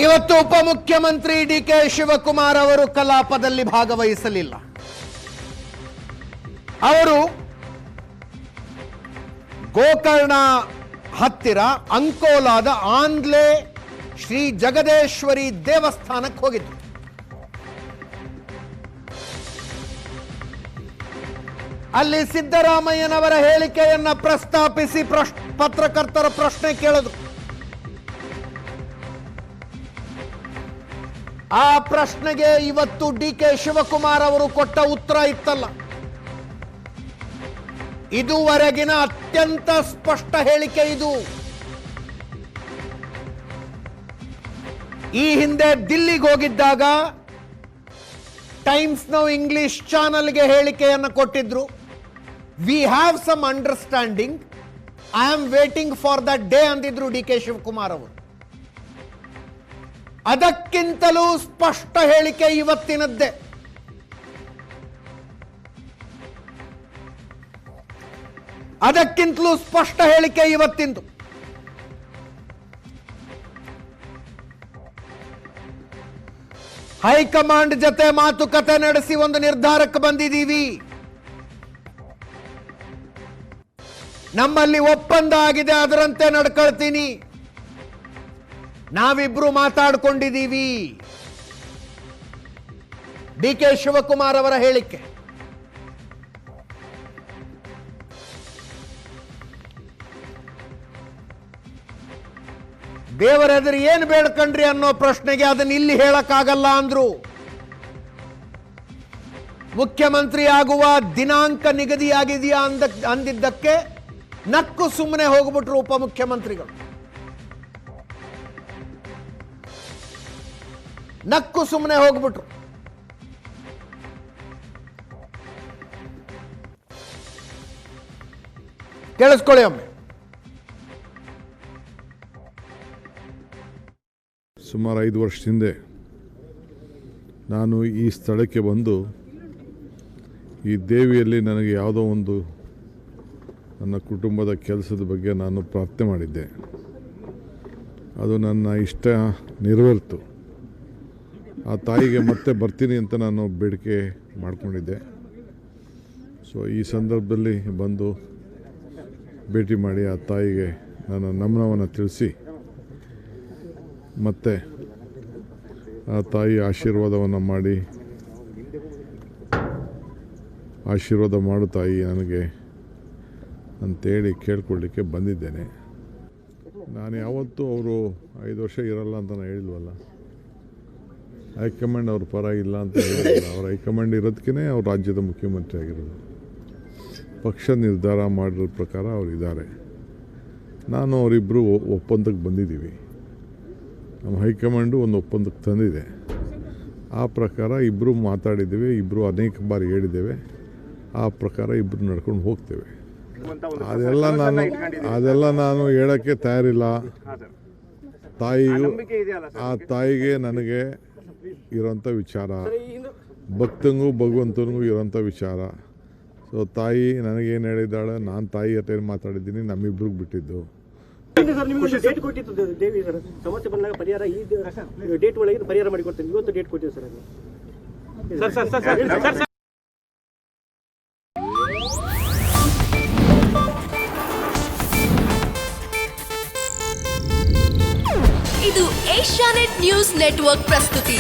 ಇವತ್ತು ಉಪಮುಖ್ಯಮಂತ್ರಿ ಡಿ.ಕೆ. ಶಿವಕುಮಾರ್ ಅವರು ಕಲಾಪದಲ್ಲಿ ಭಾಗವಹಿಸಲಿಲ್ಲ. ಅವರು ಗೋಕರ್ಣ ಹತ್ತಿರ ಅಂಕೋಲಾದ ಆಂಧ್ಲೆ ಶ್ರೀ ಜಗದೇಶ್ವರಿ ದೇವಸ್ಥಾನಕ್ಕೆ ಹೋಗಿದ್ರು. ಅಲ್ಲಿ ಸಿದ್ದರಾಮಯ್ಯನವರ ಹೇಳಿಕೆಯನ್ನ ಪ್ರಸ್ತಾಪಿಸಿ ಪತ್ರಕರ್ತರ ಪ್ರಶ್ನೆ ಕೇಳಿದ್ರು. ಆ ಪ್ರಶ್ನೆಗೆ ಇವತ್ತು ಡಿ.ಕೆ. ಶಿವಕುಮಾರ್ ಅವರು ಕೊಟ್ಟ ಉತ್ತರ ಇತ್ತಲ್ಲ, ಇದುವರೆಗಿನ ಅತ್ಯಂತ ಸ್ಪಷ್ಟ ಹೇಳಿಕೆ ಇದು. ಈ ಹಿಂದೆ ದಿಲ್ಲಿಗೆ ಹೋಗಿದ್ದಾಗ ಟೈಮ್ಸ್ ನೌ ಇಂಗ್ಲಿಷ್ ಚಾನಲ್ಗೆ ಹೇಳಿಕೆಯನ್ನು ಕೊಟ್ಟಿದ್ರು. We have some understanding, I am waiting for that day ಅಂದಿದ್ರು ಡಿ.ಕೆ. ಶಿವಕುಮಾರ್ ಅವರು. ಅದಕ್ಕಿಂತಲೂ ಸ್ಪಷ್ಟ ಹೇಳಿಕೆ ಇವತ್ತಿನದ್ದೇ. ಅದಕ್ಕಿಂತಲೂ ಸ್ಪಷ್ಟ ಹೇಳಿಕೆ ಇವತ್ತಿಂದು. ಹೈಕಮಾಂಡ್ ಜೊತೆ ಮಾತುಕತೆ ನಡೆಸಿ ಒಂದು ನಿರ್ಧಾರಕ್ಕೆ ಬಂದಿದ್ದೀವಿ. ನಮ್ಮಲ್ಲಿ ಒಪ್ಪಂದ ಆಗಿದೆ, ಅದರಂತೆ ನಡ್ಕೊಳ್ತೀನಿ. ನಾವಿಬ್ರು ಮಾತಾಡಿಕೊಂಡಿದ್ದೀವಿ. ಡಿ.ಕೆ. ಶಿವಕುಮಾರ್ ಅವರ ಹೇಳಿಕೆ. ದೇವರೆದುರು ಏನು ಬೇಡ್ಕೊಂಡ್ರಿ ಅನ್ನೋ ಪ್ರಶ್ನೆಗೆ ಅದನ್ನ ಇಲ್ಲಿ ಹೇಳಕ್ಕಾಗಲ್ಲ ಅಂದ್ರು. ಮುಖ್ಯಮಂತ್ರಿ ಆಗುವ ದಿನಾಂಕ ನಿಗದಿಯಾಗಿದೆಯಾ ಅಂದಿದ್ದಕ್ಕೆ ನಕ್ಕು ಸುಮ್ಮನೆ ಹೋಗ್ಬಿಟ್ರು ಉಪಮುಖ್ಯಮಂತ್ರಿಗಳು. ನಕ್ಕು ಸುಮ್ಮನೆ ಹೋಗ್ಬಿಟ್ರು. ಕೇಳಿಸ್ಕೊಳ್ಳಿ ಒಮ್ಮೆ. ಸುಮಾರು 5 ವರ್ಷದ ಹಿಂದೆ ನಾನು ಈ ಸ್ಥಳಕ್ಕೆ ಬಂದು ಈ ದೇವಿಯಲ್ಲಿ ನನಗೆ ಯಾವುದೋ ಒಂದು ನನ್ನ ಕುಟುಂಬದ ಕೆಲಸದ ಬಗ್ಗೆ ನಾನು ಪ್ರಾರ್ಥನೆ ಮಾಡಿದ್ದೆ. ಅದು ನನ್ನ ಇಷ್ಟ ನೆರವೇರಿತು. ಆ ತಾಯಿಗೆ ಮತ್ತೆ ಬರ್ತೀನಿ ಅಂತ ನಾನು ಬೇಡಿಕೆ ಮಾಡಿಕೊಂಡಿದ್ದೆ. ಸೊ ಈ ಸಂದರ್ಭದಲ್ಲಿ ಬಂದು ಭೇಟಿ ಮಾಡಿ ಆ ತಾಯಿಗೆ ನನ್ನ ನಮನವನ್ನು ತಿಳಿಸಿ ಮತ್ತು ಆ ತಾಯಿ ಆಶೀರ್ವಾದವನ್ನು ಮಾಡಿ, ಆಶೀರ್ವಾದ ಮಾಡು ತಾಯಿ ನನಗೆ ಅಂತೇಳಿ ಕೇಳ್ಕೊಳ್ಳಿಕ್ಕೆ ಬಂದಿದ್ದೇನೆ. ನಾನು ಯಾವತ್ತೂ ಅವರು 5 ವರ್ಷ ಇರಲ್ಲ ಅಂತ ನಾನು ಹೇಳಿಲ್ವಲ್ಲ. ಹೈಕಮಾಂಡ್ ಅವ್ರ ಪರ ಇಲ್ಲ ಅಂತ ಹೇಳಿಲ್ಲ. ಅವ್ರ ಹೈಕಮಾಂಡ್ ಇರೋದಕ್ಕೇ ಅವ್ರು ರಾಜ್ಯದ ಮುಖ್ಯಮಂತ್ರಿ ಆಗಿರೋದು. ಪಕ್ಷ ನಿರ್ಧಾರ ಮಾಡಿರೋ ಪ್ರಕಾರ ಅವರಿದ್ದಾರೆ. ನಾನು ಅವರಿಬ್ಬರು ಒಪ್ಪಂದಕ್ಕೆ ಬಂದಿದ್ದೀವಿ. ನಮ್ಮ ಹೈಕಮಾಂಡು ಒಂದು ಒಪ್ಪಂದಕ್ಕೆ ತಂದಿದೆ. ಆ ಪ್ರಕಾರ ಇಬ್ಬರು ಮಾತಾಡಿದ್ದೇವೆ, ಇಬ್ಬರು ಅನೇಕ ಬಾರಿ ಹೇಳಿದ್ದೇವೆ. ಆ ಪ್ರಕಾರ ಇಬ್ಬರು ನಡ್ಕೊಂಡು ಹೋಗ್ತೇವೆ. ಅದೆಲ್ಲ ನಾನು ಹೇಳೋಕ್ಕೆ ತಯಾರಿಲ್ಲ. ಆ ತಾಯಿಗೆ ನನಗೆ ಇರೋಂಥ ವಿಚಾರ, ಭಕ್ತಂಗೂ ಭಗವಂತನಿಗೂ ಇರೋಂಥ ವಿಚಾರ. ಸೊ ತಾಯಿ ನನಗೇನು ಹೇಳಿದ್ದಾಳೆ, ನಾನು ತಾಯಿ ಹತ್ರ ಏನು ಮಾತಾಡಿದ್ದೀನಿ, ನಮ್ಮಿಬ್ರಿಗೆ ಬಿಟ್ಟಿದ್ದು. ಡೇಟ್ ಕೊಟ್ಟಿತ್ತು ದೇವಿ ಸರ್, ಸಮಸ್ಯೆ ಬಂದಾಗ ಪರಿಹಾರ ಈ ಡೇಟ್ ಒಳಗೆ ಪರಿಹಾರ ಮಾಡಿಕೊಡ್ತೇನೆ. ಇವತ್ತು ಡೇಟ್ ಕೊಟ್ಟಿದ್ದು ಸರ್. ಇದು ಏಷ್ಯಾನೆಟ್ ನ್ಯೂಸ್ ನೆಟ್ವರ್ಕ್ ಪ್ರಸ್ತುತಿ.